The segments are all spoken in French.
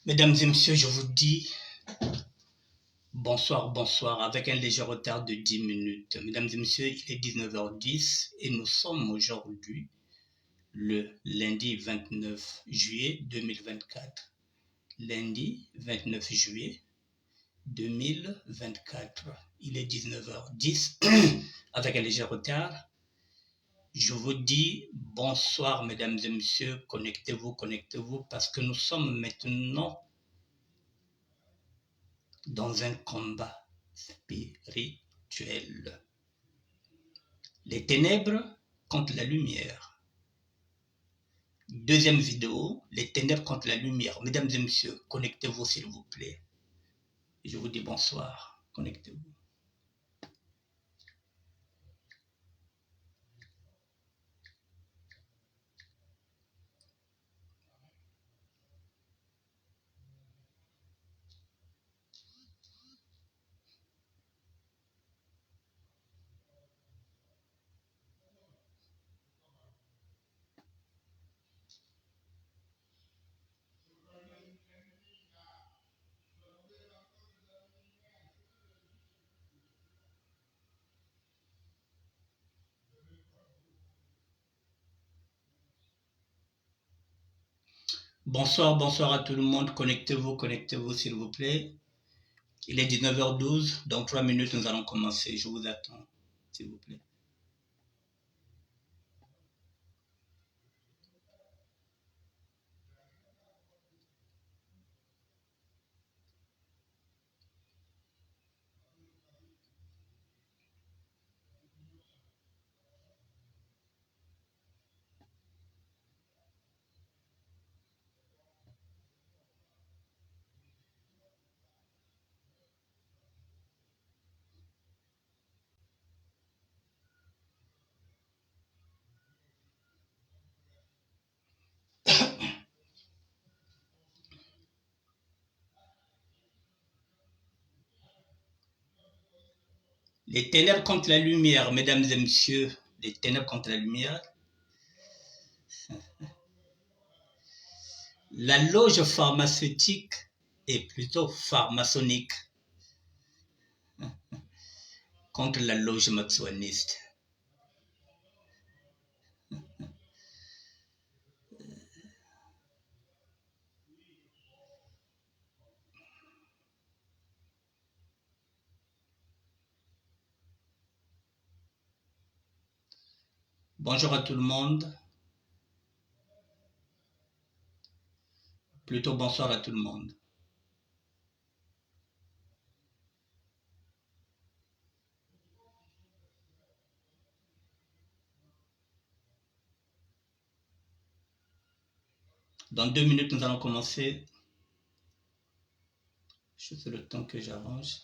Mesdames et messieurs, je vous dis bonsoir, avec un léger retard de 10 minutes. Mesdames et messieurs, il est 19h10 et nous sommes aujourd'hui le lundi 29 juillet 2024. Lundi 29 juillet 2024. Il est 19h10 avec un léger retard. Je vous dis bonsoir, mesdames et messieurs. Connectez-vous, parce que nous sommes maintenant dans un combat spirituel. Les ténèbres contre la lumière. Deuxième vidéo, les ténèbres contre la lumière. Mesdames et messieurs, connectez-vous s'il vous plaît. Je vous dis bonsoir, connectez-vous. Bonsoir à tout le monde. Connectez-vous s'il vous plaît. Il est 19h12. Dans 3 minutes, nous allons commencer. Je vous attends, s'il vous plaît. Les ténèbres contre la lumière, mesdames et messieurs, les ténèbres contre la lumière. La loge pharmaceutique est plutôt pharmaçonnique contre la loge maxwaniste. Bonjour à tout le monde. Plutôt bonsoir à tout le monde. Dans 2 minutes, nous allons commencer. Je fais le temps que j'arrange.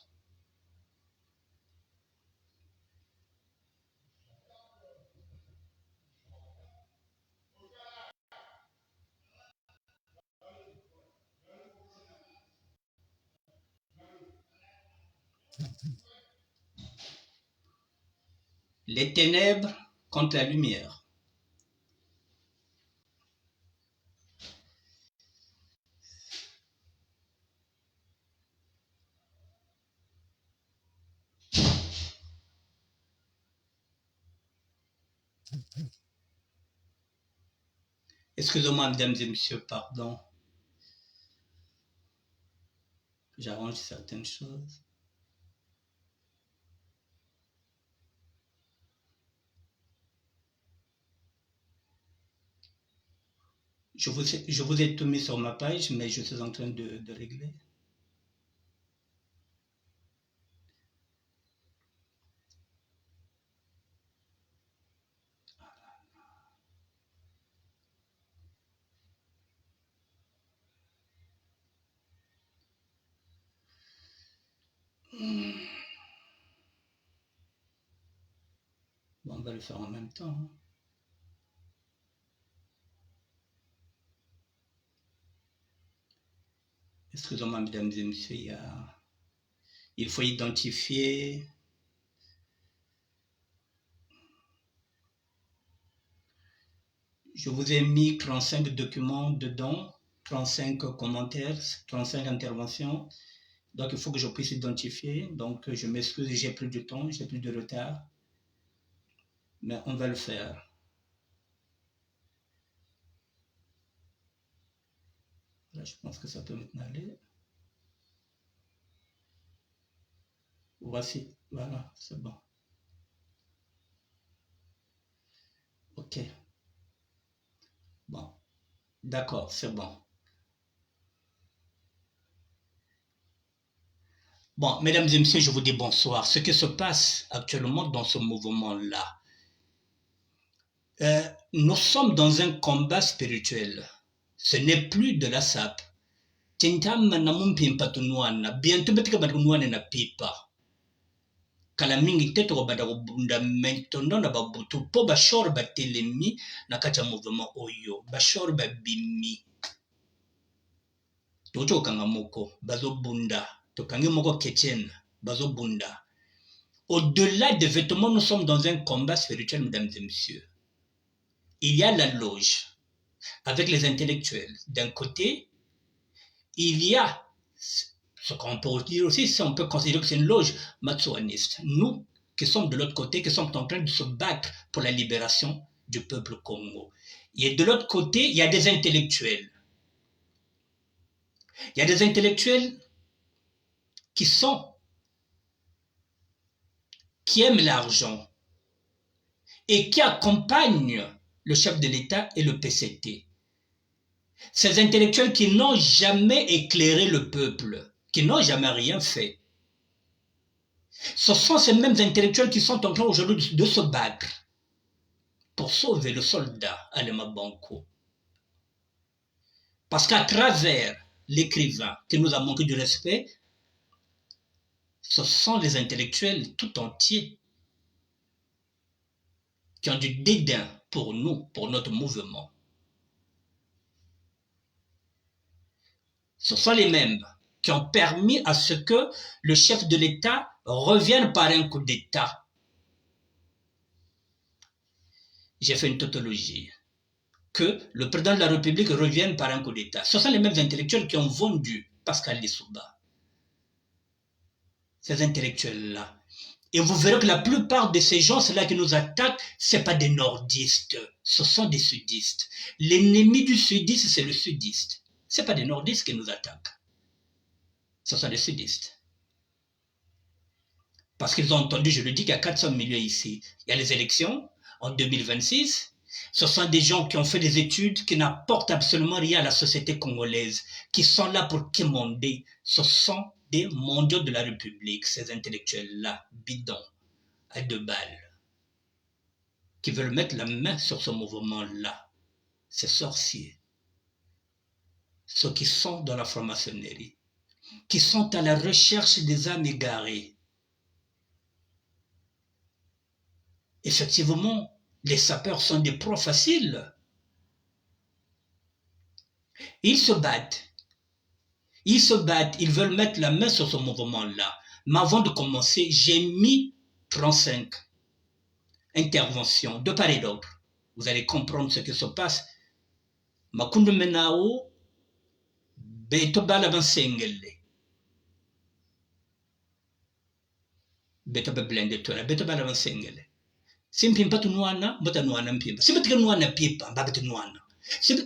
Les ténèbres contre la lumière. Excusez-moi, mesdames et messieurs, pardon. J'arrange certaines choses. Je vous ai tout mis sur ma page, mais je suis en train de régler. Bon, on va le faire en même temps. Hein. Excusez-moi, mesdames et messieurs, il faut identifier Je vous ai mis 35 documents dedans, 35 commentaires, 35 interventions. Donc, il faut que je puisse identifier. Donc, je m'excuse, j'ai plus de temps, j'ai plus de retard. Mais on va le faire. Là, je pense que ça peut maintenant aller. Voici, voilà, c'est bon. Ok. Bon, d'accord, c'est bon. Bon, mesdames et messieurs, je vous dis bonsoir. Ce qui se passe actuellement dans ce mouvement-là, nous sommes dans un combat spirituel. Ce n'est plus de la sape. Tintama na mumpimpa tunuana, bientôt betika badunuane na pipa. Kala mingi teto ko bada bunda mentondo na babutu po bashor batelemi na kati ya mouvement oyo, bashor babimi. Tocho kanga moko bazo bunda, to kangi moko ketchen bazo bunda. Au-delà des vêtements, nous sommes dans un combat spirituel, mesdames et messieurs. Il y a la loge avec les intellectuels. D'un côté, il y a ce qu'on peut dire aussi, si on peut considérer que c'est une loge matsuaniste. Nous, qui sommes de l'autre côté, qui sommes en train de se battre pour la libération du peuple Congo. Et de l'autre côté, il y a des intellectuels. Il y a des intellectuels qui aiment l'argent et qui accompagnent le chef de l'État et le PCT. Ces intellectuels qui n'ont jamais éclairé le peuple, qui n'ont jamais rien fait. Ce sont ces mêmes intellectuels qui sont en train aujourd'hui de se battre pour sauver le soldat Alema Banco. Parce qu'à travers l'écrivain qui nous a manqué du respect, ce sont les intellectuels tout entiers qui ont du dédain pour nous, pour notre mouvement. Ce sont les mêmes qui ont permis à ce que le chef de l'État revienne par un coup d'État. J'ai fait une tautologie. Que le président de la République revienne par un coup d'État. Ce sont les mêmes intellectuels qui ont vendu Pascal Lissouba. Ces intellectuels-là. Et vous verrez que la plupart de ces gens-là qui nous attaquent, ce n'est pas des nordistes, ce sont des sudistes. L'ennemi du sudiste, c'est le sudiste. Ce n'est pas des nordistes qui nous attaquent. Ce sont des sudistes. Parce qu'ils ont entendu, je le dis, qu'il y a 400 millions ici. Il y a les élections en 2026. Ce sont des gens qui ont fait des études qui n'apportent absolument rien à la société congolaise, qui sont là pour quémander. Ce sont des mondiaux de la République, ces intellectuels-là, bidons, à 2 balles, qui veulent mettre la main sur ce mouvement-là. Ces sorciers, ceux qui sont dans la franc-maçonnerie, qui sont à la recherche des âmes égarées. Effectivement, les sapeurs sont des proies faciles. Ils se battent, ils veulent mettre la main sur ce mouvement-là. Mais avant de commencer, j'ai mis 35 interventions de part et d'autre. Vous allez comprendre ce qui se passe. Makundu menao, beto bala bansengele. Beto be blende tola, beto bala bansengele. Simpimpa tu nuana, bota nuana mpimpa. Sibetika nuana pipa, babete nuana.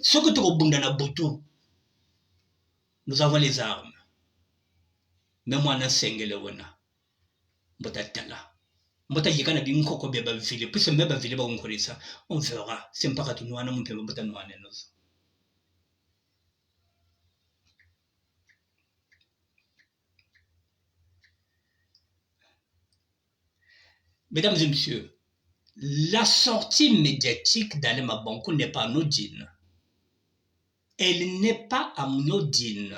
Soko toko bunda na butu. Nous avons les armes. Mais moi, je suis un wana. Mbota yikana bi nkoko bia ba vile. Puis c'est même ba vile ba onkolisa. On verra. C'est pas que nous ana mpe mbota no ane nozo. Mesdames et messieurs, la sortie médiatique d'Alema Banco n'est pas anodine. Elle n'est pas anodine.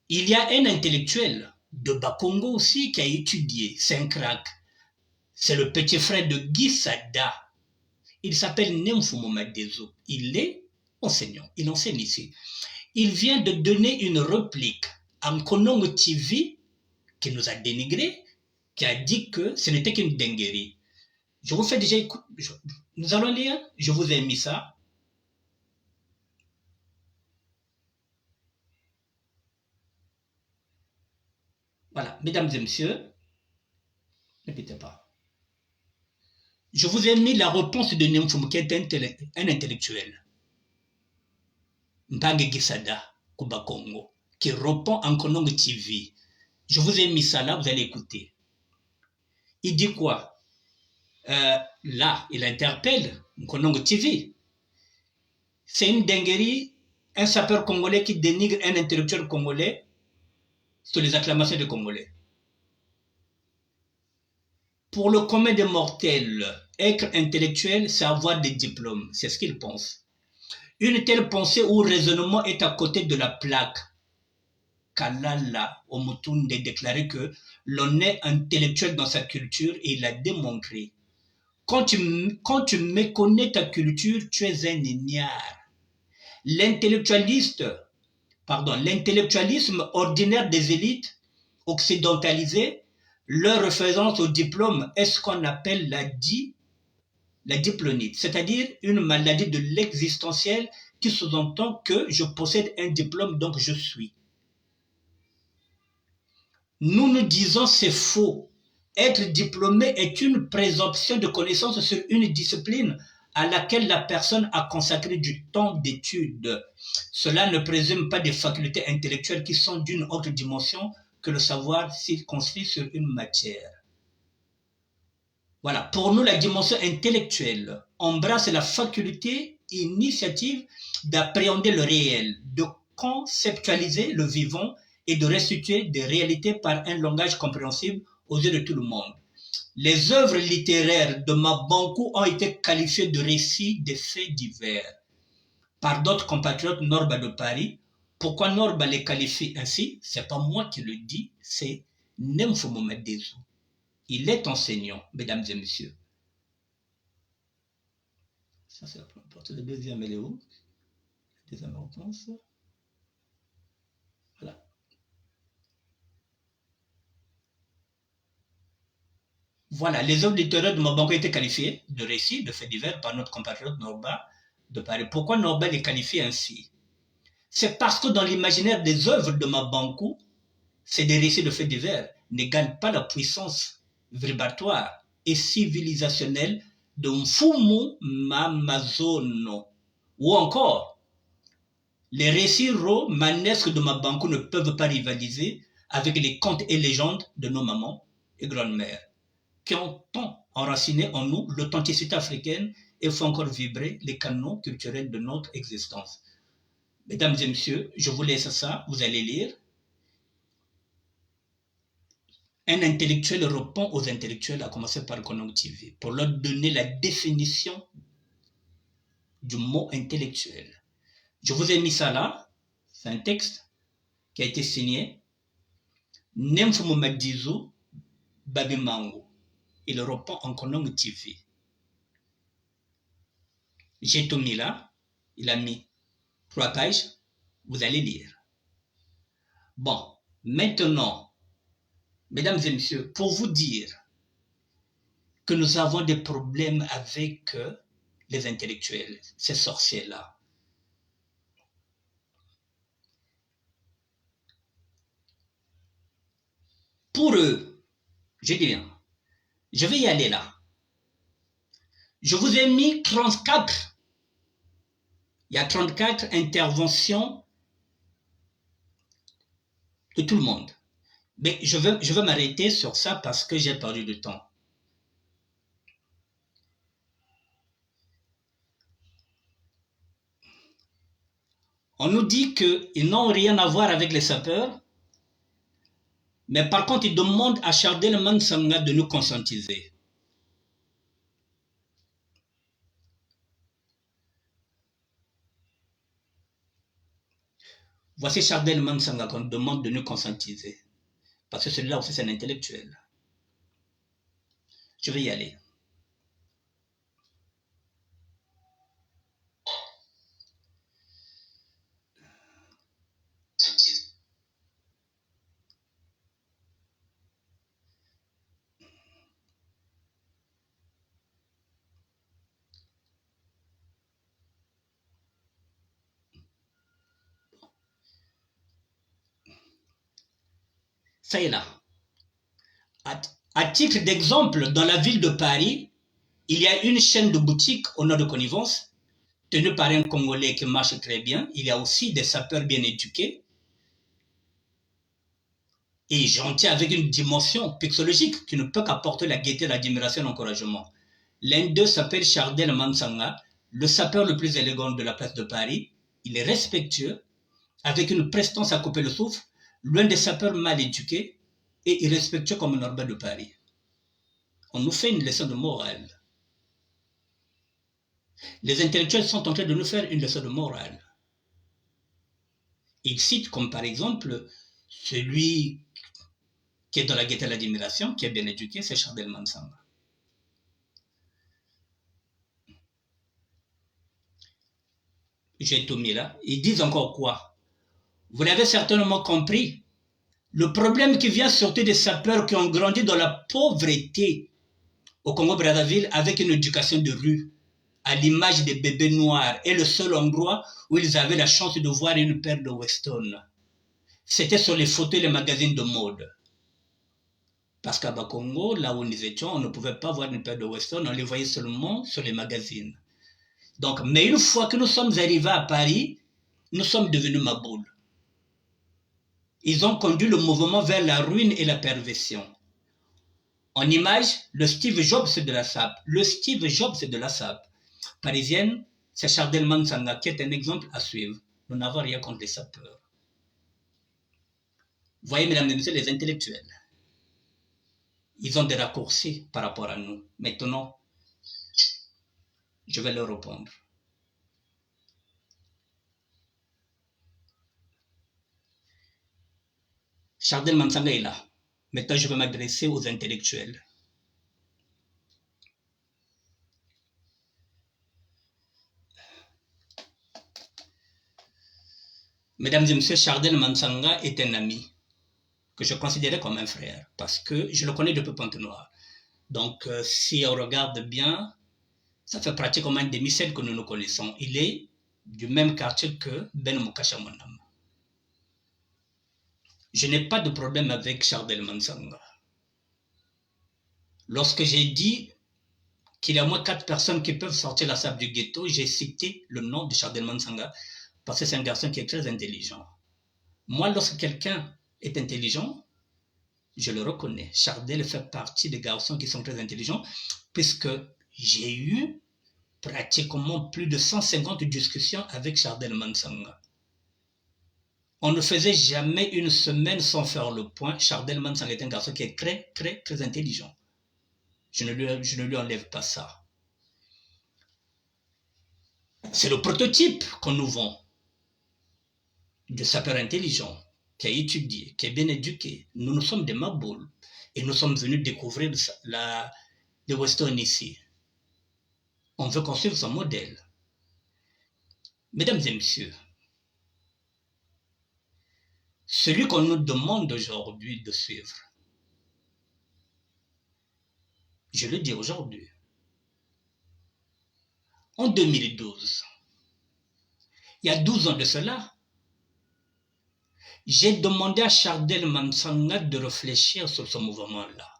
Il y a un intellectuel de Bakongo aussi qui a étudié, c'est un crack. C'est le petit frère de Guy Sada. Il s'appelle Nemfumo Madezo. Il est enseignant, il enseigne ici. Il vient de donner une réplique à Nkonongo TV qui nous a dénigré, qui a dit que ce n'était qu'une dinguerie. Je vous fais déjà écouter. Nous allons lire, je vous ai mis ça. Voilà, mesdames et messieurs, n'écoutez pas. Je vous ai mis la réponse de Nyamfumu qui est un intellectuel. Mbange Gisada, Kuba Congo, qui répond en Konong TV. Je vous ai mis ça là, vous allez écouter. Il dit quoi? Là, il interpelle Konong TV. C'est une dinguerie, un sapeur congolais qui dénigre un intellectuel congolais sur les acclamations des Congolais. Pour le commun des mortels, être intellectuel, c'est avoir des diplômes. C'est ce qu'il pense. Une telle pensée ou raisonnement est à côté de la plaque. Kalala Omotunde déclarait que l'on est intellectuel dans sa culture et il l'a démontré. Quand tu méconnais ta culture, tu es un ignare. L'intellectualisme ordinaire des élites occidentalisées, leur référence au diplôme est ce qu'on appelle la diplonite, c'est-à-dire une maladie de l'existentiel qui sous-entend que je possède un diplôme, donc je suis. Nous disons c'est faux. Être diplômé est une présomption de connaissance sur une discipline à laquelle la personne a consacré du temps d'étude. Cela ne présume pas des facultés intellectuelles qui sont d'une autre dimension que le savoir circonscrit sur une matière. Voilà, pour nous, la dimension intellectuelle embrasse la faculté initiative d'appréhender le réel, de conceptualiser le vivant et de restituer des réalités par un langage compréhensible aux yeux de tout le monde. Les œuvres littéraires de Mabankou ont été qualifiées de récits de faits divers par d'autres compatriotes Norba de Paris. Pourquoi Norba les qualifie ainsi? C'est pas moi qui le dis, c'est Nemfomo Madezou. Il est enseignant, mesdames et messieurs. Ça, c'est la première partie. Le deuxième, elle est où? La deuxième réponse. Voilà. Voilà, les œuvres littéraires de Mabankou ont été qualifiées de récits, de faits divers par notre compatriote Norba de Paris. Pourquoi Norba les qualifie ainsi? C'est parce que dans l'imaginaire des œuvres de Mabankou, c'est des récits de faits divers, n'égalent pas la puissance vibratoire et civilisationnelle de Mfumu Mamazono. Ou encore, les récits romanesques de Mabankou ne peuvent pas rivaliser avec les contes et légendes de nos mamans et grands-mères, qui ont tant enraciné en nous l'authenticité africaine et font encore vibrer les canons culturels de notre existence. Mesdames et messieurs, je vous laisse ça, vous allez lire. Un intellectuel répond aux intellectuels, à commencer par Konong TV, pour leur donner la définition du mot intellectuel. Je vous ai mis ça là, c'est un texte qui a été signé Nemfumu Madizou Babimango. Il répond en Konong TV. J'ai tout mis là, il a mis 3 pages, vous allez lire. Bon, maintenant, mesdames et messieurs, pour vous dire que nous avons des problèmes avec les intellectuels, ces sorciers-là. Pour eux, je dis bien, je vais y aller là. Je vous ai mis 34. Il y a 34 interventions de tout le monde. Mais je veux m'arrêter sur ça parce que j'ai perdu de temps. On nous dit qu'ils n'ont rien à voir avec les sapeurs, mais par contre, ils demandent à Chardel Mansanga de nous conscientiser. Voici Chardel Mansanga qu'on demande de nous conscientiser. Parce que celui-là aussi, c'est un intellectuel. Je vais y aller. Ça y est là. À titre d'exemple, dans la ville de Paris, il y a une chaîne de boutiques au nom de connivence, tenue par un Congolais qui marche très bien. Il y a aussi des sapeurs bien éduqués et gentils avec une dimension pixologique qui ne peut qu'apporter la gaieté, l'admiration et l'encouragement. L'un d'eux s'appelle Chardel Mansanga, le sapeur le plus élégant de la place de Paris. Il est respectueux, avec une prestance à couper le souffle, loin des sapeurs mal éduqués et irrespectueux comme Norbert de Paris. On nous fait une leçon de morale. Les intellectuels sont en train de nous faire une leçon de morale. Ils citent comme par exemple celui qui est dans la gaieté et l'admiration, qui est bien éduqué, c'est Chardel Mansanga. J'ai tout mis là. Ils disent encore quoi? Vous l'avez certainement compris. Le problème qui vient surtout des sapeurs qui ont grandi dans la pauvreté au Congo-Brazzaville avec une éducation de rue, à l'image des bébés noirs, est le seul endroit où ils avaient la chance de voir une paire de Weston. C'était sur les photos et les magazines de mode. Parce qu'à Bakongo, là où nous étions, on ne pouvait pas voir une paire de Weston, on les voyait seulement sur les magazines. Donc, mais une fois que nous sommes arrivés à Paris, nous sommes devenus maboules. Ils ont conduit le mouvement vers la ruine et la perversion. En image, le Steve Jobs de la SAP. Le Steve Jobs de la SAP parisienne, c'est Chardel Mansanga qui est un exemple à suivre. Nous n'avons rien contre les sapeurs. Voyez, mesdames et messieurs, les intellectuels. Ils ont des raccourcis par rapport à nous. Maintenant, je vais leur répondre. Chardel Mansanga est là. Maintenant, je vais m'adresser aux intellectuels. Mesdames et messieurs, Chardel Mansanga est un ami que je considérais comme un frère parce que je le connais depuis Pointe-Noire. Donc, si on regarde bien, ça fait pratiquement un demi-siècle que nous nous connaissons. Il est du même quartier que Ben Mukasha Monam. Je n'ai pas de problème avec Chardel Mansanga. Lorsque j'ai dit qu'il y a au moins 4 personnes qui peuvent sortir la sable du ghetto, j'ai cité le nom de Chardel Mansanga parce que c'est un garçon qui est très intelligent. Moi, lorsque quelqu'un est intelligent, je le reconnais. Chardel fait partie des garçons qui sont très intelligents puisque j'ai eu pratiquement plus de 150 discussions avec Chardel Mansanga. On ne faisait jamais une semaine sans faire le point. Chardel Mansanga est un garçon qui est très, très, très intelligent. Je ne lui enlève pas ça. C'est le prototype qu'on nous vend de sapeur intelligent, qui a étudié, qui est bien éduqué. Nous sommes des maboules et nous sommes venus découvrir le Weston ici. On veut construire son modèle. Mesdames et messieurs, celui qu'on nous demande aujourd'hui de suivre, je le dis aujourd'hui, en 2012, il y a 12 ans de cela, j'ai demandé à Chardel Mansanga de réfléchir sur ce mouvement-là.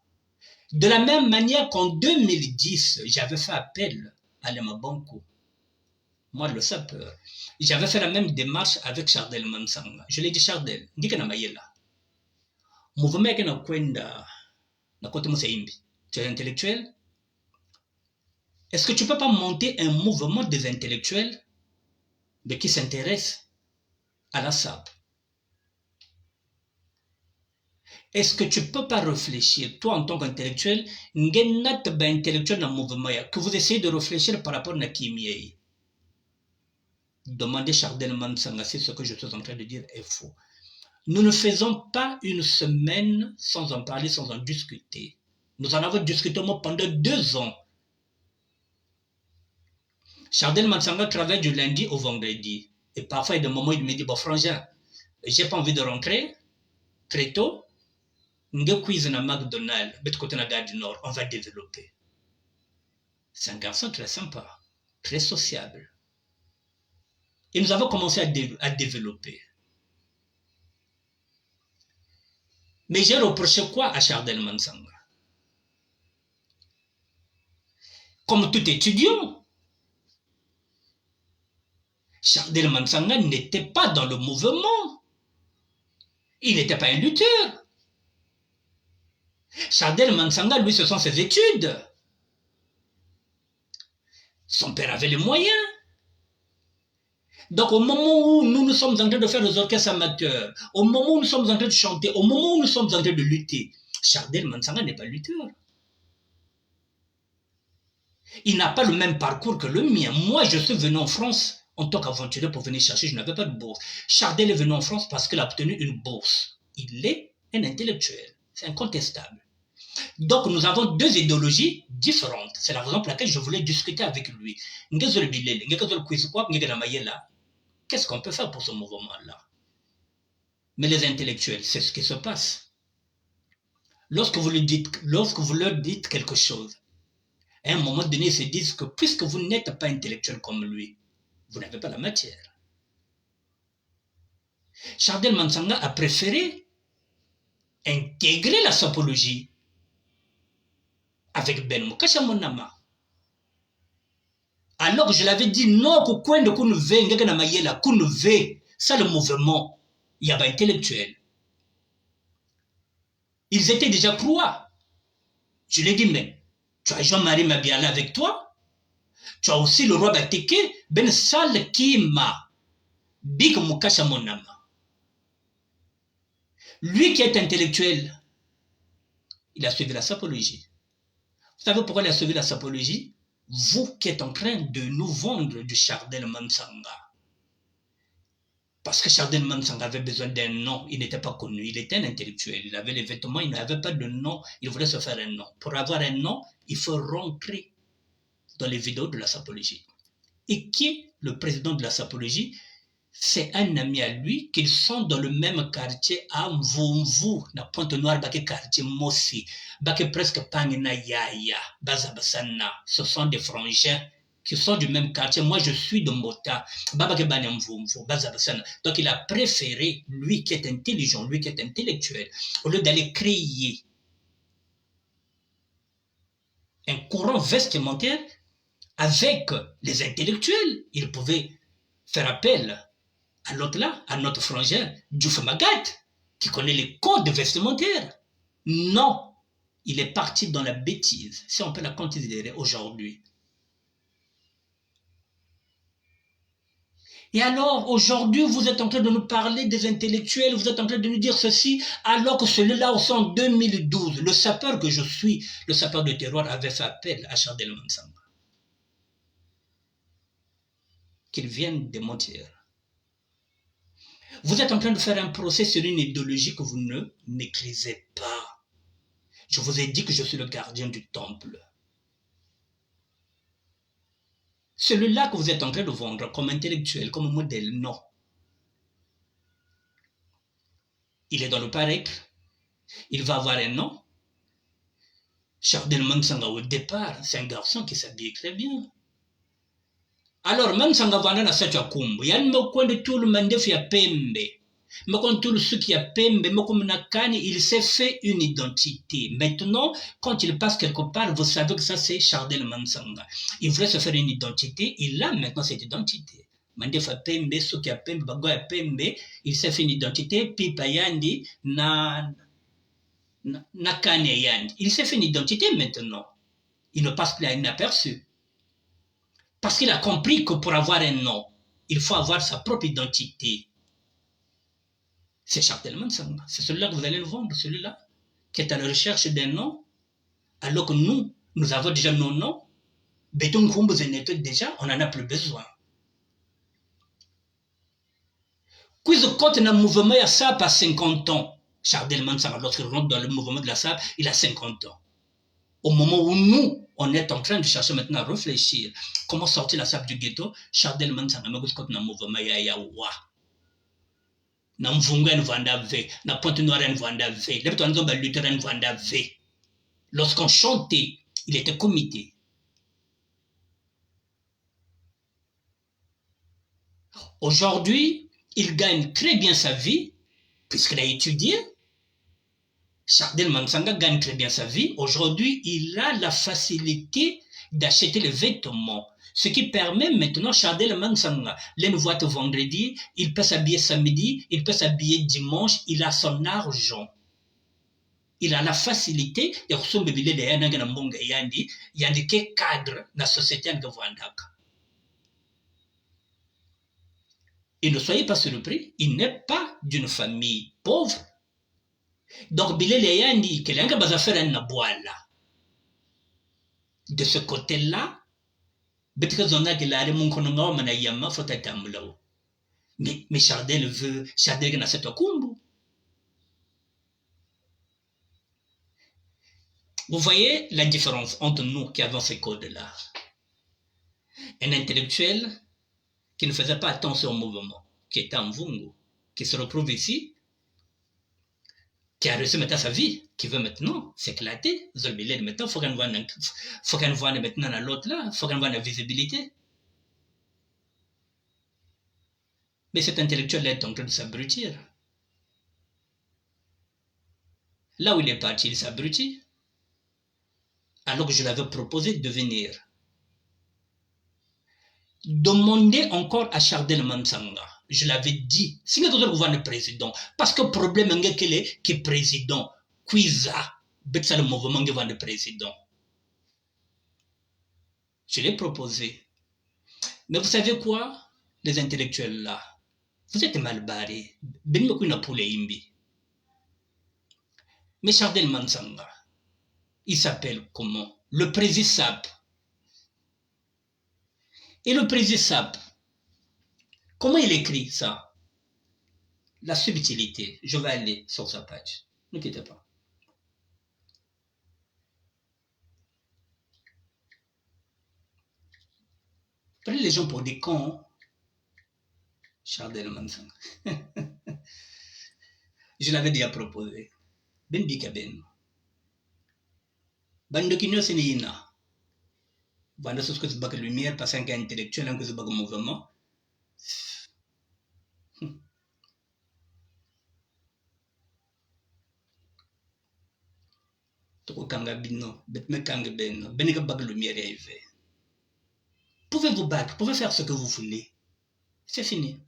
De la même manière qu'en 2010, j'avais fait appel à Lema Banco, moi le sapeur. J'avais fait la même démarche avec Chardel Mansanga. Je lui ai dit, Chardel, ndike na mayela. Mouvement yake na kwenda na kote Moseimbi. Tu es intellectuel? Est-ce que tu ne peux pas monter un mouvement des intellectuels mais qui s'intéressent à la SAP? Est-ce que tu ne peux pas réfléchir, toi en tant qu'intellectuel, intellectuel dans le mouvement, que vous essayez de réfléchir par rapport à Nakimiei? Demandez Chardel Mansanga si ce que je suis en train de dire est faux. Nous ne faisons pas une semaine sans en parler, sans en discuter. Nous en avons discuté pendant 2 ans. Chardel Mansanga travaille du lundi au vendredi. Et parfois, il y a des moments où il me dit, bon, frangin, j'ai pas envie de rentrer très tôt. Nous quiz na McDonald's, de côté de la gare du Nord, on va développer. C'est un garçon très sympa, très sociable. Et nous avons commencé à développer. Mais j'ai reproché quoi à Chardel Mansanga? comme tout étudiant. Chardel Mansanga n'était pas dans le mouvement. Il n'était pas un lutteur. Chardel Mansanga, lui, ce sont ses études. Son père avait les moyens. Donc, au moment où nous sommes en train de faire les orchestres amateurs, au moment où nous sommes en train de chanter, au moment où nous sommes en train de lutter, Chardel Mansanga n'est pas lutteur. Il n'a pas le même parcours que le mien. Moi, je suis venu en France en tant qu'aventurier pour venir chercher, je n'avais pas de bourse. Chardel est venu en France parce qu'il a obtenu une bourse. Il est un intellectuel. C'est incontestable. Donc, nous avons deux idéologies différentes. C'est la raison pour laquelle je voulais discuter avec lui. Qu'est-ce qu'on peut faire pour ce mouvement-là? Mais les intellectuels, c'est ce qui se passe. Lorsque vous leur dites quelque chose, à un moment donné, ils se disent que puisque vous n'êtes pas intellectuel comme lui, vous n'avez pas la matière. Chardel Mansanga a préféré intégrer la sapologie avec Ben Mukasha Monama. Alors que je l'avais dit, non, ça le mouvement, il y a pas intellectuel. Ils étaient déjà proies. Je lui ai dit, mais tu as Jean-Marie Mabiala avec toi, tu as aussi le roi Bateke, Ben Sal Kima, Big Mukasha Monama. Lui qui est intellectuel, il a suivi la sapologie. Vous savez pourquoi il a suivi la sapologie? Vous qui êtes en train de nous vendre du Chardel Mansanga. Parce que Chardel Mansanga avait besoin d'un nom, il n'était pas connu, il était un intellectuel, il avait les vêtements, il n'avait pas de nom, il voulait se faire un nom. Pour avoir un nom, il faut rentrer dans les vidéos de la sapologie. Et qui est le président de la sapologie? C'est un ami à lui, qu'ils sont dans le même quartier à Mvumvu, na Pointe-Noire, baké quartier Mossi, baké presque Pangina Yaya, Bazabasana. Ce sont des frangins qui sont du même quartier. Moi, je suis de Mota, baké Bane Mvumvu, Bazabasana. Donc, il a préféré, lui qui est intelligent, lui qui est intellectuel, au lieu d'aller créer un courant vestimentaire avec les intellectuels, il pouvait faire appel à l'autre là, à notre frangin, Diouf Magat, qui connaît les codes vestimentaires. Non, il est parti dans la bêtise, si on peut la considérer aujourd'hui. Et alors, aujourd'hui, vous êtes en train de nous parler des intellectuels, vous êtes en train de nous dire ceci, alors que celui-là, aussi en 2012, le sapeur que je suis, le sapeur de terroir, avait fait appel à Chardel Mansanga. Qu'il vienne démentir. Vous êtes en train de faire un procès sur une idéologie que vous ne maîtrisez pas. Je vous ai dit que je suis le gardien du temple. Celui-là que vous êtes en train de vendre comme intellectuel, comme modèle, non. Il est dans le pareil. Il va avoir un nom. Chardel Mansanga, au départ, c'est un garçon qui s'habille très bien. Alors, même sans avoir un assaut à Kumbu, il y a un coin de tout le monde qui a pembe. Mais quand tout ce qui a pembe, il s'est fait une identité. Maintenant, quand il passe quelque part, vous savez que ça c'est Chardel Mansanga. Il voulait se faire une identité, il a maintenant cette identité. Mandefa pembe, ce qui a pembe, bagoya pembe, il s'est fait une identité, pipa yandi, na kane yandi. Il s'est fait une identité maintenant. Il ne passe plus à inaperçu. Parce qu'il a compris que pour avoir un nom, il faut avoir sa propre identité. C'est Chardel Mansanga. C'est celui-là que vous allez le vendre, celui-là, qui est à la recherche d'un nom, alors que nous avons déjà nos noms. Béton Kumbu déjà, on n'en a plus besoin. Quiz compte dans le mouvement de la SAP à 50 ans. Chardel Mansanga, lorsqu'il rentre dans le mouvement de la SAP, il a 50 ans. Au moment où nous, on est en train de chercher maintenant à réfléchir comment sortir la SAP du ghetto, Chardel Mansanga, mais compte dans le mouvement de la na mvunga nvanda ve, na Pointe-Noire nvanda ve, les petits hommes lutteurs nvanda ve. Lorsqu'on chantait, il était comité. Aujourd'hui, il gagne très bien sa vie, puisqu'il a étudié. Chardel Mansanga gagne très bien sa vie. Aujourd'hui, il a la facilité d'acheter les vêtements. Ce qui permet maintenant Chardel Mansanga, les voit vendredi, il peut s'habiller samedi, il peut s'habiller dimanche, il a son argent. Il a la facilité de recevoir yandi ke cadre na société de Vandaka. Et ne soyez pas surpris, il n'est pas d'une famille pauvre. Donc, Bilele Yandi, que l'un va faire un aboala. De ce côté-là, Betrezona que la remonkononga manayama faut attendre. Mais Chardel veut, Chardel n'a cette kumbu. Vous voyez la différence entre nous qui avons ces codes-là. Un intellectuel qui ne faisait pas attention au mouvement, qui était en Vungu, qui se retrouve ici, qui a reçu maintenant sa vie, qui veut maintenant s'éclater. Zolbilé, maintenant, il faut qu'on voit maintenant à l'autre là, il faut qu'on voit la visibilité. Mais cet intellectuel est en train de s'abrutir. Là où il est parti, il s'abrutit. Alors que je l'avais proposé de venir. Demandez encore à Chardel Mansanga. Je l'avais dit. Si vous voulez le président, parce que le problème est qu'il est président. Quiza, c'est le mouvement qui va le président. Je l'ai proposé. Mais vous savez quoi? Les intellectuels là, vous êtes mal barrés. Mais Chardel Mansanga, il s'appelle comment? Le président. Et le président, comment il écrit ça? La subtilité. Je vais aller sur sa page. Ne quittez pas. Prenez les gens pour des cons. Chardel Mansanga. Je l'avais déjà proposé. Ben Bikaben. Bandokino Senina. Banda ce que c'est pas lumière, parce qu'un intellectuel, un que c'est pas mouvement. Toko kanga bino, betme kanga beno, benika bag lumière arrivé. Pouvez-vous battre, pouvez faire ce que vous voulez. C'est fini.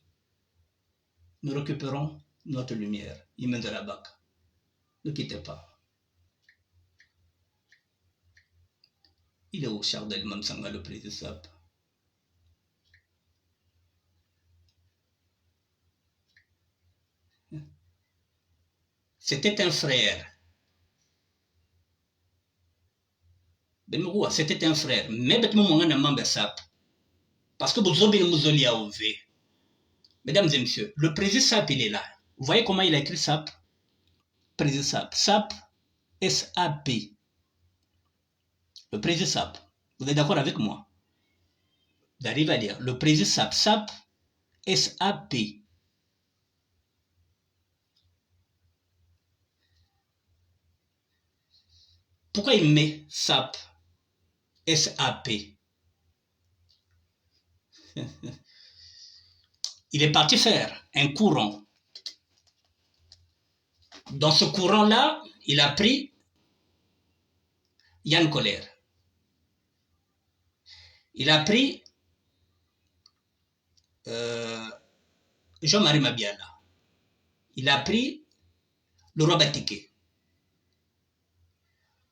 Nous récupérons notre lumière. Il mène de la bac. Ne quittez pas. Il est au Chardel Mansanga, le président. C'était un frère. C'était un frère. Mais parce que vous avez une mesdames et messieurs, le président SAP, il est là. Vous voyez comment il a écrit SAP? Président SAP. SAP, S-A-P. Le président SAP. Vous êtes d'accord avec moi? D'arriver à lire. Le président SAP. SAP, S-A-P. Pourquoi il met SAP? S-A-P. Il est parti faire un courant. Dans ce courant-là, il a pris Yann Colère. Il a pris Jean-Marie Mabiala. Il a pris le roi Batiké.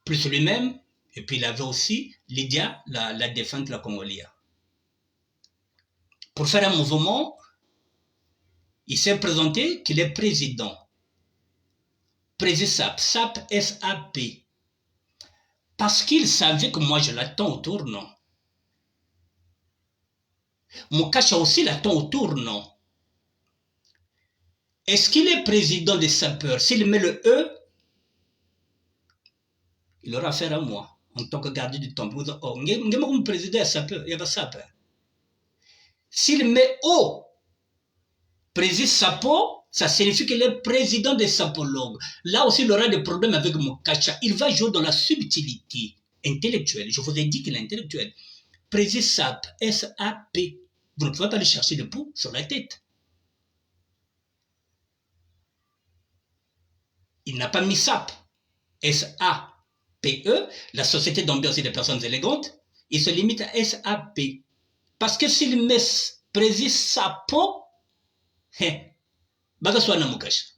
Plus lui-même, et puis il avait aussi Lydia, la défunte de la Congolia. Pour faire un mouvement, il s'est présenté qu'il est président. Président SAP, SAP, S-A-P. Parce qu'il savait que moi je l'attends au tournant. Mon cache aussi l'attend au tournant. Est-ce qu'il est président des sapeurs? S'il met le E, il aura affaire à moi en tant que gardien du temple. Oh, il président des sapeurs, il y a pas sapeur. S'il met O, président sapo, ça signifie qu'il est président des sapologues. Là aussi, il aura des problèmes avec mon cacha. Il va jouer dans la subtilité intellectuelle. Je vous ai dit qu'il est intellectuel. Président SAP, S-A-P. Vous ne pouvez pas lui chercher le pouls sur la tête. Il n'a pas mis SAP. SAPE, la Société d'ambiance et des personnes élégantes, il se limite à SAP. Parce que s'il met précise sa peau, baga soit namukash.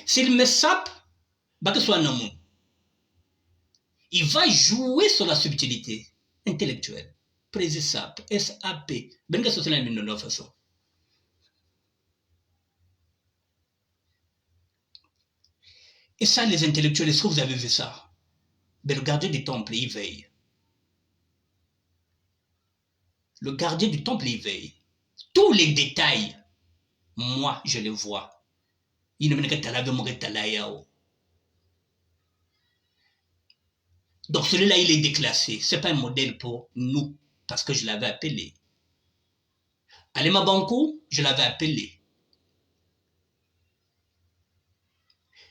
S'il met sap, baga soit namu. Il va jouer sur la subtilité intellectuelle. Précise sap, SAP. Benga soit la mine de façon. Et ça, les intellectuels, est-ce que vous avez vu ça? Ben, le gardien du temple, il veille. Le gardien du temple, il veille. Tous les détails, moi, je les vois. Il ne me dit donc celui-là, il est déclassé. Ce n'est pas un modèle pour nous, parce que je l'avais appelé. Alema Banco, je l'avais appelé.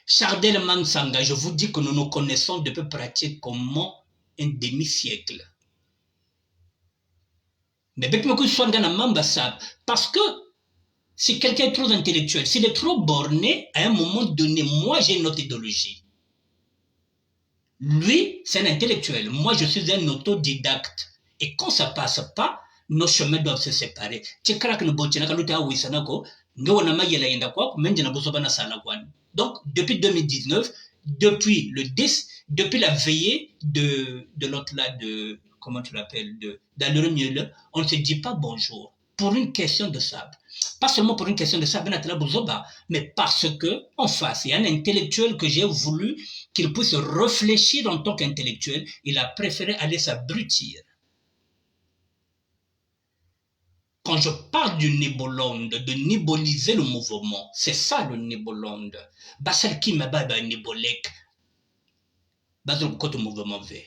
Chardel Mansanga, je vous dis que nous nous connaissons depuis pratiquement un demi-siècle. Mais parce que si quelqu'un est trop intellectuel, s'il est trop borné, à un moment donné, moi j'ai une autre idéologie. Lui, c'est un intellectuel. Moi, je suis un autodidacte. Et quand ça passe pas, nos chemins doivent se séparer. Donc, depuis 2019, depuis le 10, depuis la veillée de l'autre là, de, comment tu l'appelles, d'Aluremieux, on ne se dit pas bonjour. Pour une question de sable. Pas seulement pour une question de sable, mais parce que, en face, il y a un intellectuel que j'ai voulu qu'il puisse réfléchir en tant qu'intellectuel. Il a préféré aller s'abrutir. Quand je parle du nébolonde, de néboliser le mouvement, c'est ça le nébolonde. Basel qui m'a baba nébolek. Basel côté mouvement V.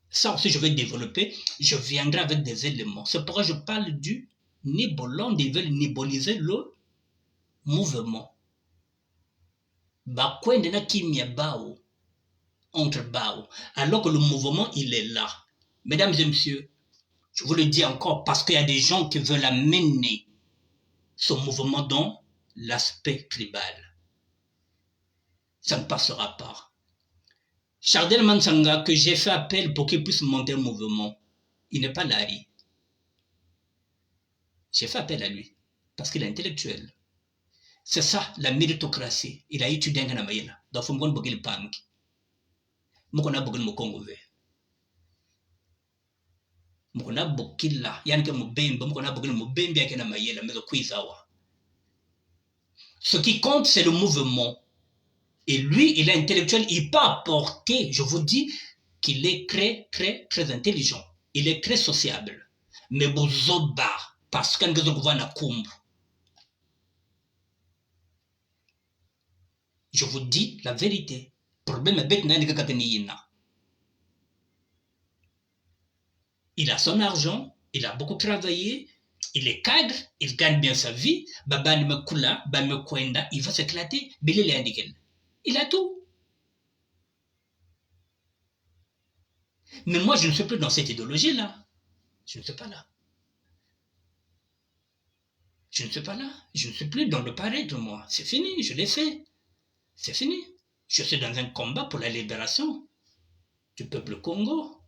Ça aussi, je vais développer. Je viendrai avec des éléments. C'est pourquoi je parle du nébolonde. Ils veulent néboliser le mouvement. Bakwendena kimia bao. Entre bao. Alors que le mouvement, il est là. Mesdames et messieurs, je vous le dis encore parce qu'il y a des gens qui veulent amener ce mouvement dans l'aspect tribal. Ça ne passera pas. Chardel Mansanga, que j'ai fait appel pour qu'il puisse monter le mouvement, il n'est pas là. J'ai fait appel à lui parce qu'il est intellectuel. C'est ça, la méritocratie. Il a étudié en Ghana. Dans Fumgon Bogil Pang. Mokona Bogil Mokongove. Mokona Bokilla. Yanke Mubembe. Mokona Bogil Mubembe Akena Mayela. Mais le Kwizawa. Ce qui compte, c'est le mouvement. Et lui, il est intellectuel. Il peut apporter, je vous dis, qu'il est très, très, très intelligent. Il est très sociable. Mais Bozoba, parce qu'un na kumbu. Je vous dis la vérité. Problème est il a son argent, il a beaucoup travaillé, il est cadre, il gagne bien sa vie, il va s'éclater, il a tout. Mais moi, je ne suis plus dans cette idéologie-là. Je ne suis pas là. Je ne suis pas là. Je ne suis plus dans le paraître, moi. C'est fini, je l'ai fait. C'est fini. Je suis dans un combat pour la libération du peuple Congo.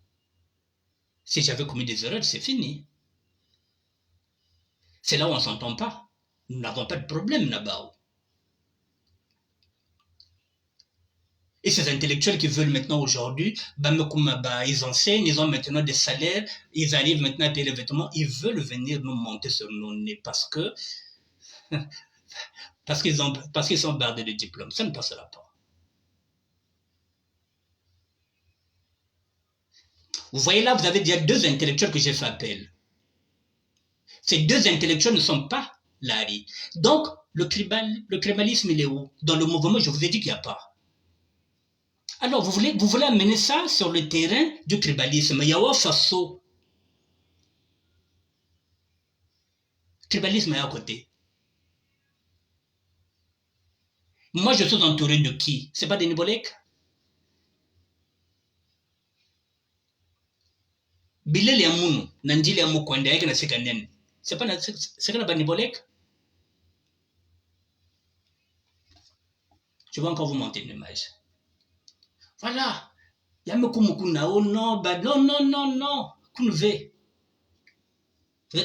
Si j'avais commis des erreurs, c'est fini. C'est là où on ne s'entend pas. Nous n'avons pas de problème là-bas. Et ces intellectuels qui veulent maintenant aujourd'hui, ils enseignent, ils ont maintenant des salaires, ils arrivent maintenant à payer les vêtements, ils veulent venir nous monter sur nos nez parce qu'ils sont bardés de diplômes. Ça ne passera pas. Vous voyez là, vous avez déjà deux intellectuels que j'ai fait appel. Ces deux intellectuels ne sont pas là. Donc, le tribalisme, il est où? Dans le mouvement, je vous ai dit qu'il n'y a pas. Alors, vous voulez amener ça sur le terrain du tribalisme. Yawa Faso. Tribalisme est à côté. Moi, je suis entouré de qui? C'est pas des Nibolek? Bilele ya munu, nanjili ya mukwende yake na sekanen. C'est pas Nibolek? Je vais encore vous montrer une image. Voilà. Oh non, bah non, non, non, non. Vous êtes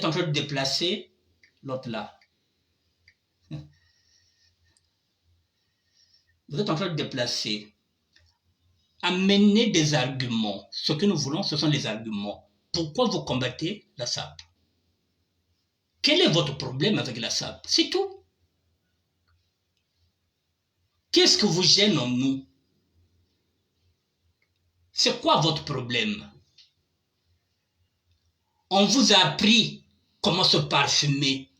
en train de déplacer l'autre là. Vous êtes en train de déplacer. Amenez des arguments. Ce que nous voulons, ce sont les arguments. Pourquoi vous combattez la SAP? Quel est votre problème avec la SAP? C'est tout. Qu'est-ce que vous gêne en nous? C'est quoi votre problème? On vous a appris comment se parfumer.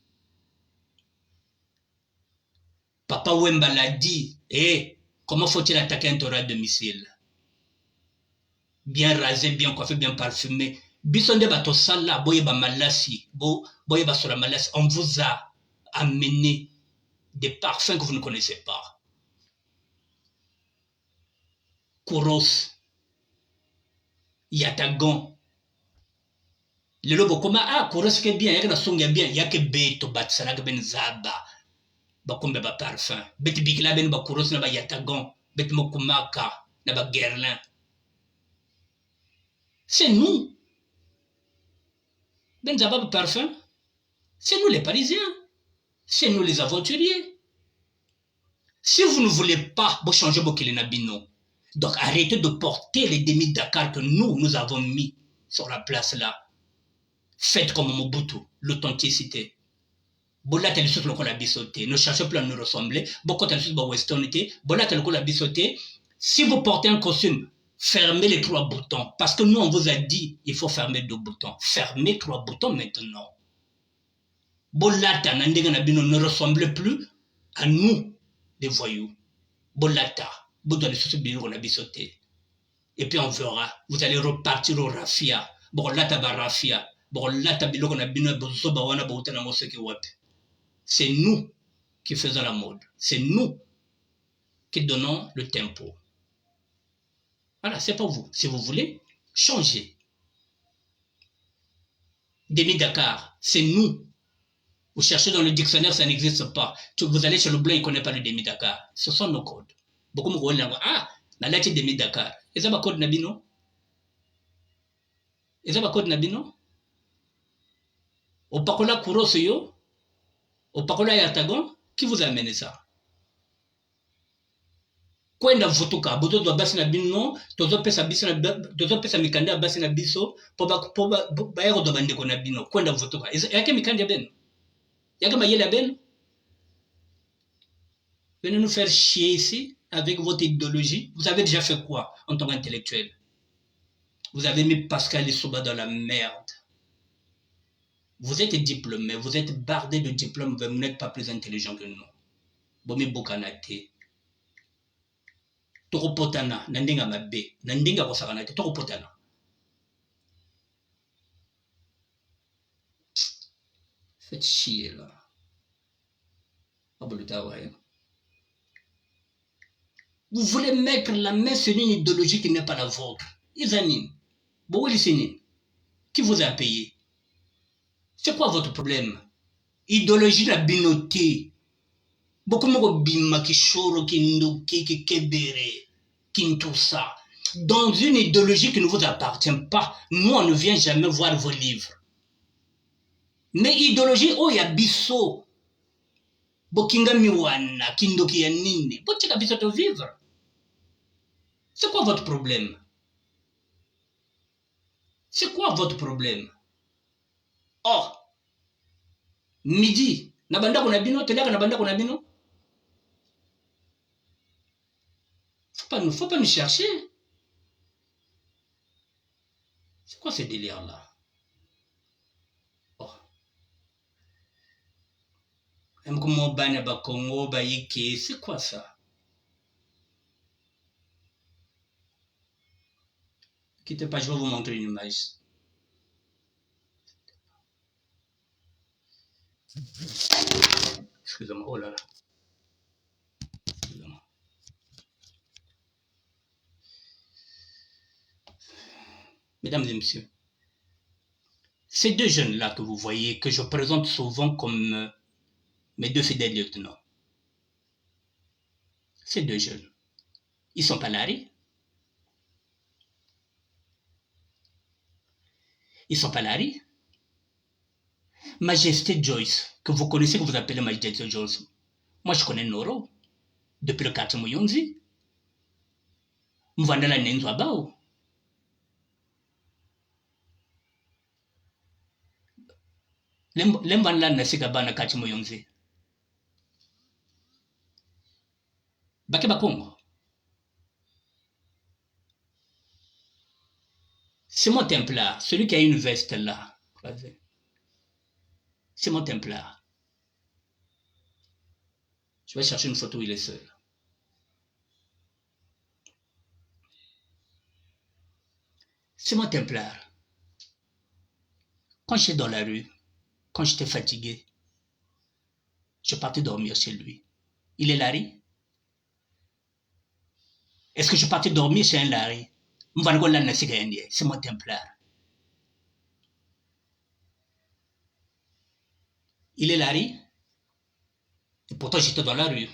Papa Wemba l'a dit. Comment faut-il attaquer un taureau à domicile? Bien rasé, bien coiffé, bien parfumé. Bisonde bato sala, boyeba malasi, boyeba sur la malasi. On vous a amené des parfums que vous ne connaissez pas. Kouros, Yatagon. Le lobo koma Kouros ke bien, yaka na songa bien, yake beto batsala ke ben zaba. Bakombe ba parfum. Bet bikla ben ba Kouros na ba Yatagon, bet mokumaka na ba Guerlain. C'est nous. Ben zaba parfum. C'est nous les Parisiens. C'est nous les aventuriers. Si vous ne voulez pas, vous changez vos Kilinabino. Donc arrêtez de porter les demi-Dakar que nous avons mis sur la place là. Faites comme Mobutu, l'authenticité. Bola tel sous le la bisoté. Ne cherchez plus à nous ressembler. Beaucoup tel sous la westernité. Bola tel la bisoté. Si vous portez un costume, fermez les 3 boutons. Parce que nous, on vous a dit, il faut fermer 2 boutons. Fermez 3 boutons maintenant. Bolata Nandega ne ressemble plus à nous, les voyous. Bolata, Boudou de Soussibiro la bisoté. Et puis on verra, vous allez repartir au Rafia. Bolata ba Rafia. Bolata Biloko na bino bozoba wana bouta na moseki wapi. C'est nous qui faisons la mode. C'est nous qui donnons le tempo. Voilà, c'est pas vous. Si vous voulez, changez. Demi-Dakar, c'est nous. Vous cherchez dans le dictionnaire, ça n'existe pas. Vous allez chez le blanc, il ne connaît pas le demi-Dakar. Ce sont nos codes. Beaucoup me disent, la lettre demi-Dakar. Est-ce que code Nabino? Est-ce que code Nabino? Au Pakola Kurosoyo? Au Pakola Yatagon? Qui vous a amené ça? Kwenda vutuka, bozo do basi na bino, tozo pesa mikanda basi na biso, poba bayero do bandeko na bino, kwenda vutuka. Yake mikanda beno? Yake mayele beno? Venez nous faire chier ici avec votre idéologie. Vous avez déjà fait quoi en tant qu'intellectuel? Vous avez mis Pascal Lissouba dans la merde. Vous êtes diplômé, vous êtes bardé de diplômes, vous n'êtes pas plus intelligent que nous. Bomi Bokanate. Toropotana, Nandinga Mabe, Nandinga Kosakanate, Toropotana. Faites chier là. Vous voulez mettre la main sur une idéologie qui n'est pas la vôtre. Isanin, qui vous a payé? C'est quoi votre problème? Idéologie de la binoté. Beaucoup de bima qui choro, qui ndoki, qui kebere, qui tout ça. Dans une idéologie qui ne vous appartient pas, nous on ne vient jamais voir vos livres. Mais idéologie, oh ya biso. Bokinga miwana, kindoki ya nini. Botika biso to vivre. C'est quoi votre problème? C'est quoi votre problème? Oh, midi, nabanda kuna bino, telaka nabanda kuna bino. Faut pas nous chercher. C'est quoi ce délire-là? Oh. C'est quoi ça? Quittez pas, je vais vous montrer une image. Excusez-moi, oh là là. Excusez-moi. Mesdames et messieurs, ces 2 jeunes-là que vous voyez, que je présente souvent comme mes 2 fidèles lieutenants, ces deux jeunes, ils sont pas Larry. Ils sont pas Larry. Majesté Joyce, que vous connaissez, que vous appelez Majesté Joyce. Moi, je connais Noro. Depuis le 4 Mouyonzi. Mwandala Nenzwa Bao. Lembanla Nasika Bana 4 Mouyonzi. Bakeba Congo. C'est mon templar, celui qui a une veste là. C'est mon templar. Je vais chercher une photo où il est seul. C'est mon templar. Quand j'étais dans la rue, quand j'étais fatigué, je partais dormir chez lui. Il est Larry? Est-ce que je partais dormir chez un Larry? C'est mon templar. Il est Larry? Et pourtant j'étais dans la rue.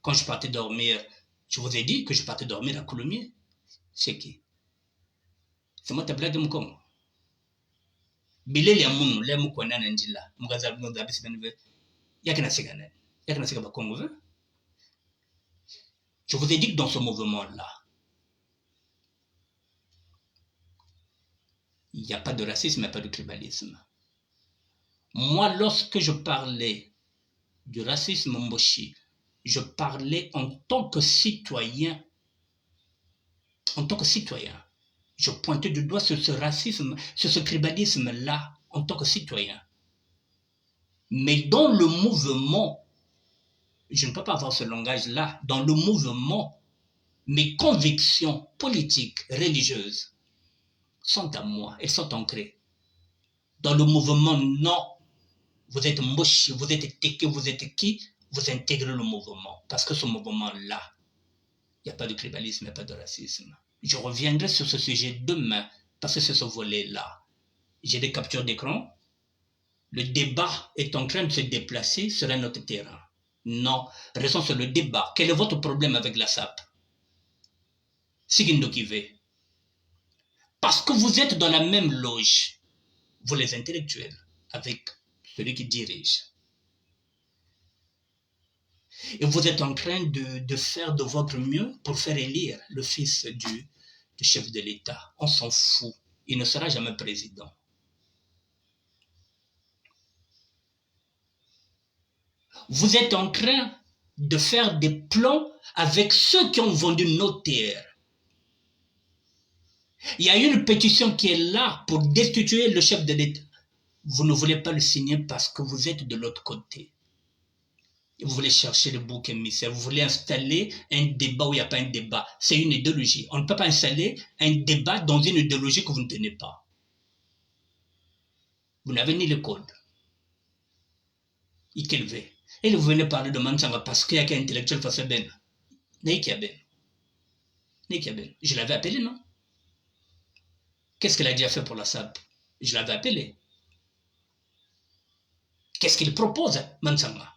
Quand je partais dormir, je vous ai dit que je partais dormir à Coulommiers. C'est qui? C'est mon templar de Moukongo. Bilele ya munu, le mukwana na njila. Mugaza bino da bisibenwe. Yakina sigane. Yakina siga bakongo. Je vous ai dit que dans ce mouvement-là, il n'y a pas de racisme, il n'y a pas de tribalisme. Moi, lorsque je parlais du racisme Mboshi, je parlais en tant que citoyen. En tant que citoyen. Je pointais du doigt sur ce racisme, sur ce tribalisme-là, en tant que citoyen. Mais dans le mouvement, je ne peux pas avoir ce langage-là, dans le mouvement, mes convictions politiques, religieuses, sont à moi, elles sont ancrées. Dans le mouvement, non. Vous êtes mochi, vous êtes teke, vous êtes qui? Vous intégrez le mouvement. Parce que ce mouvement-là, il n'y a pas de tribalisme, il n'y a pas de racisme. Je reviendrai sur ce sujet demain, parce que c'est ce volet-là. J'ai des captures d'écran. Le débat est en train de se déplacer sur un autre terrain. Non, restons sur le débat. Quel est votre problème avec la SAP? Sigindo Kivé. Parce que vous êtes dans la même loge, vous les intellectuels, avec celui qui dirige. Et vous êtes en train de faire de votre mieux pour faire élire le fils du chef de l'État. On s'en fout. Il ne sera jamais président. Vous êtes en train de faire des plans avec ceux qui ont vendu nos terres. Il y a une pétition qui est là pour destituer le chef de l'État. Vous ne voulez pas le signer parce que vous êtes de l'autre côté. Vous voulez chercher le bouc émissaire. Vous voulez installer un débat où il n'y a pas un débat. C'est une idéologie. On ne peut pas installer un débat dans une idéologie que vous ne tenez pas. Vous n'avez ni le code. Ikelve. Et vous venez parler de Mansanga parce qu'il y a qu'un intellectuel face à Ben. Neikiaben. Je l'avais appelé, non? Qu'est-ce qu'il a déjà fait pour la SAP? Je l'avais appelé. Qu'est-ce qu'il propose, Mansanga?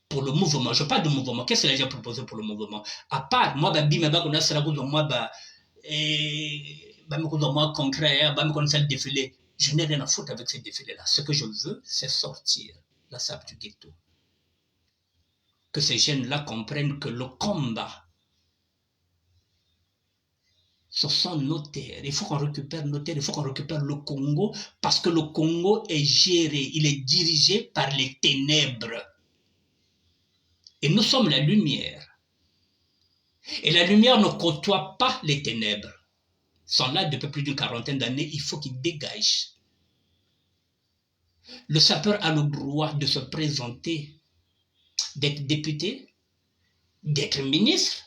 Pour le mouvement, je parle de mouvement. Qu'est-ce qu'il a déjà proposé pour le mouvement? À part, moi, défilé. Je n'ai rien à foutre avec ces défilés-là. Ce que je veux, c'est sortir la SAP du ghetto. Que ces jeunes-là comprennent que le combat, ce sont nos terres. Il faut qu'on récupère nos terres, il faut qu'on récupère le Congo, parce que le Congo est géré, il est dirigé par les ténèbres. Et nous sommes la lumière. Et la lumière ne côtoie pas les ténèbres. Ils sont là depuis plus d'une quarantaine d'années, il faut qu'ils dégagent. Le sapeur a le droit de se présenter, d'être député, d'être ministre.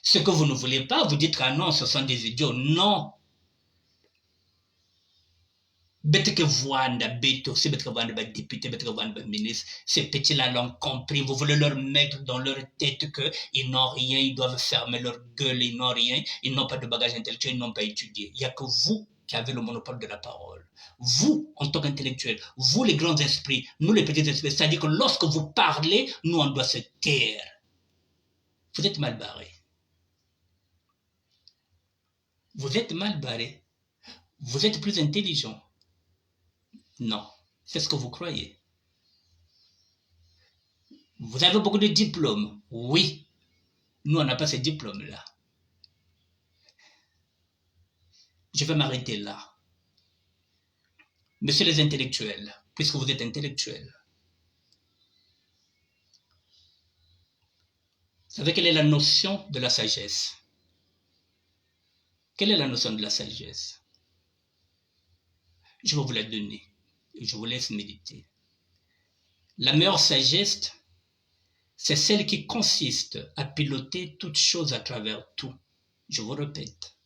Ce que vous ne voulez pas, vous dites que non, ce sont des idiots. Non. Bête que voanda, bête aussi, bête que voanda, député, bête que voanda, ministre, ces petits-là l'ont compris. Vous voulez leur mettre dans leur tête qu'ils n'ont rien, ils doivent fermer leur gueule, ils n'ont rien, ils n'ont pas de bagage intellectuel, ils n'ont pas étudié. Il n'y a que vous qui avez le monopole de la parole. Vous, en tant qu'intellectuel, vous les grands esprits, nous les petits esprits, c'est-à-dire que lorsque vous parlez, nous on doit se taire. Vous êtes mal barré. Vous êtes mal barré. Vous êtes plus intelligent. Non, c'est ce que vous croyez. Vous avez beaucoup de diplômes. Oui, nous, on n'a pas ces diplômes-là. Je vais m'arrêter là. Monsieur les intellectuels, puisque vous êtes intellectuels, vous savez quelle est la notion de la sagesse? Quelle est la notion de la sagesse? Je vais vous la donner et je vous laisse méditer. La meilleure sagesse, c'est celle qui consiste à piloter toute chose à travers tout. Je vous répète.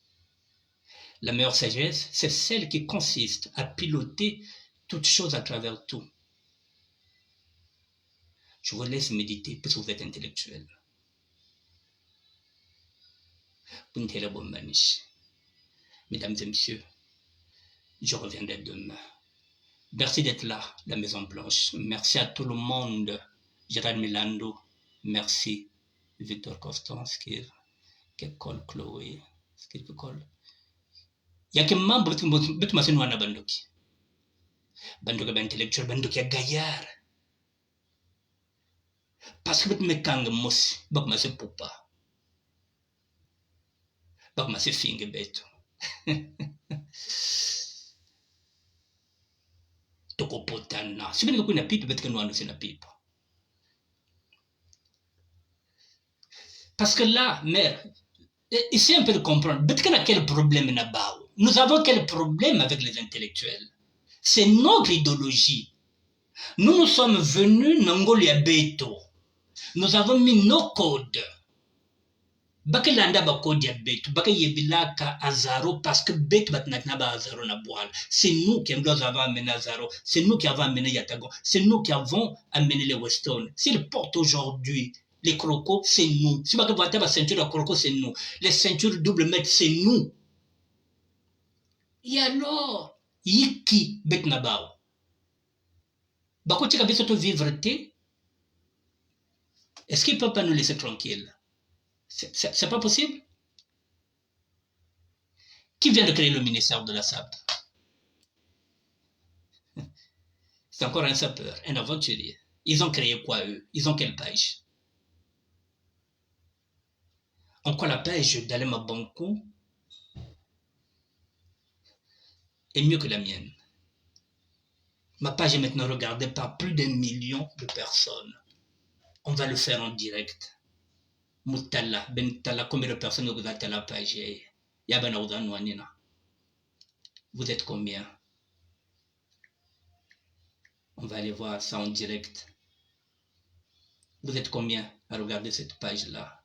La meilleure sagesse, c'est celle qui consiste à piloter toute chose à travers tout. Je vous laisse méditer puisque vous êtes intellectuel. Mesdames et messieurs, je reviendrai demain. Merci d'être là, la Maison Blanche. Merci à tout le monde. Gérard Milando, merci. Victor Constance, qui colle Chloé, qui colle. Il y a que membre qui m'a dit que Bandoki. Bandoki est intellectuel, Bandoki est gaillard. Parce que me kang mos, bak ma se poupa. Bak ma se finge beto. Toko potana. Si bien que kuna pipe, bet que nous annoncer la pipe. Parce que là, mère, essayez un peu de comprendre. Bet que quel problème n'a-bas. Nous avons quel problème avec les intellectuels? C'est notre idéologie. Nous sommes venus Nangolia Beto. Nous avons mis nos codes. Baka landa ba code ya Beto. Baka yebilaka Azaro parce que Beto batnakna ba Azaro na boal. C'est nous qui avons amené Azaro. C'est nous qui avons amené Yatago. C'est nous qui avons amené les Weston. S'ils portent aujourd'hui les crocos, c'est nous. Si baka voiter la ceinture de croco, c'est nous. Les ceintures double mètre, c'est nous. Et alors, yiki Bet nabao. Bako tika biso to vivre te. Est-ce qu'il ne peut pas nous laisser tranquilles? C'est pas possible? Qui vient de créer le ministère de la SAP? C'est encore un sapeur, un aventurier. Ils ont créé quoi, eux? Ils ont quelle page? Encore la page d'Alema Banco est mieux que la mienne. Ma page est maintenant regardée par plus d'1 million de personnes. On va le faire en direct. Moutala, Bentala, combien de personnes vous avez à la page? Vous êtes combien? On va aller voir ça en direct. Vous êtes combien à regarder cette page-là?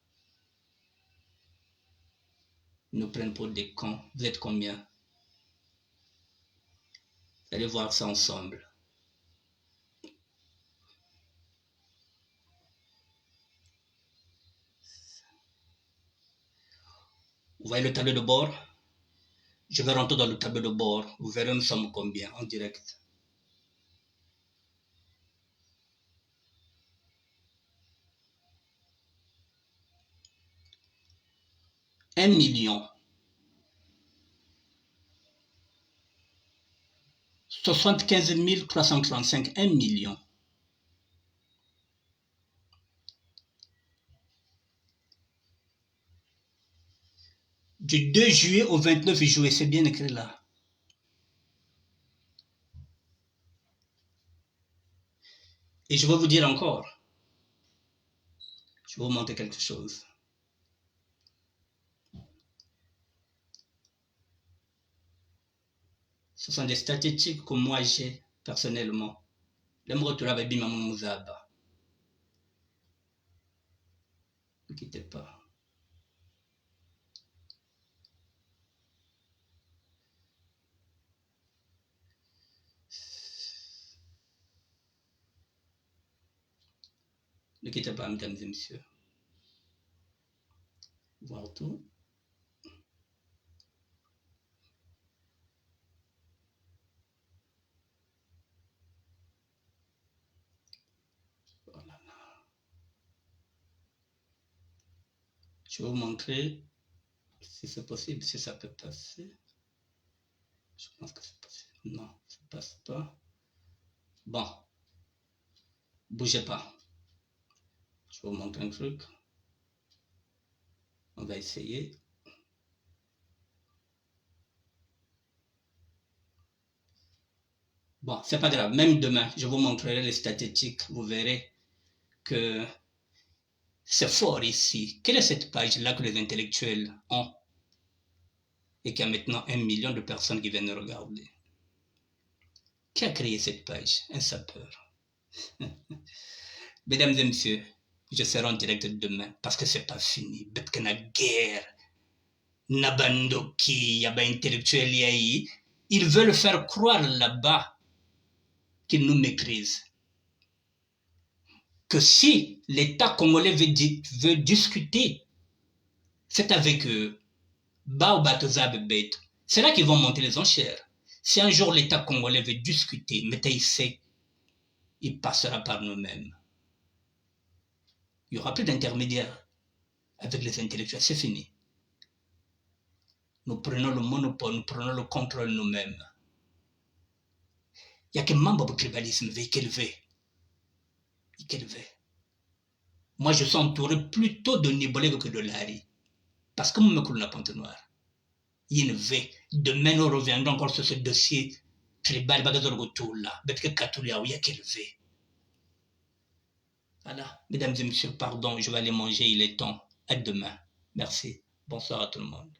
Nous prennent pour des cons. Vous êtes combien? Vous allez voir ça ensemble. Vous voyez le tableau de bord? Je vais rentrer dans le tableau de bord. Vous verrez nous sommes combien en direct. Un million. 75 335. 1 million. Du 2 juillet au 29 juillet, c'est bien écrit là. Et je vais vous dire encore. Je vais vous montrer quelque chose. Ce sont des statistiques que moi j'ai personnellement. Ne quittez pas. Ne quittez pas, mesdames et messieurs. Voir tout. Voilà. Je vais vous montrer si c'est possible, si ça peut passer. Je pense que c'est possible. Non, ça passe pas. Bon, bougez pas. Je vais vous montrer un truc. On va essayer. Bon, c'est pas grave. Même demain, je vous montrerai les statistiques. Vous verrez que c'est fort ici. Quelle est cette page-là que les intellectuels ont et qu'il y a maintenant 1 million de personnes qui viennent regarder? Qui a créé cette page? Un sapeur. Mesdames et messieurs, je serai en direct demain parce que c'est pas fini. Betkana guerre. Nabandoki, yaba intellectuel yayi. Ils veulent faire croire là-bas qu'ils nous méprisent. Que si l'État congolais veut discuter, c'est avec eux. C'est là qu'ils vont monter les enchères. Si un jour l'État congolais veut discuter, il passera par nous-mêmes. Il n'y aura plus d'intermédiaires avec les intellectuels, c'est fini. Nous prenons le monopole, nous prenons le contrôle nous-mêmes. Il n'y a que membre du tribalisme élevé. Moi, je suis entouré plutôt de Nibolègue que de Lari. Parce que moi, je me coule la pente noire. Demain, nous reviendrons encore sur ce dossier tribal, Voilà, mesdames et messieurs, pardon, je vais aller manger, il est temps. À demain. Merci. Bonsoir à tout le monde.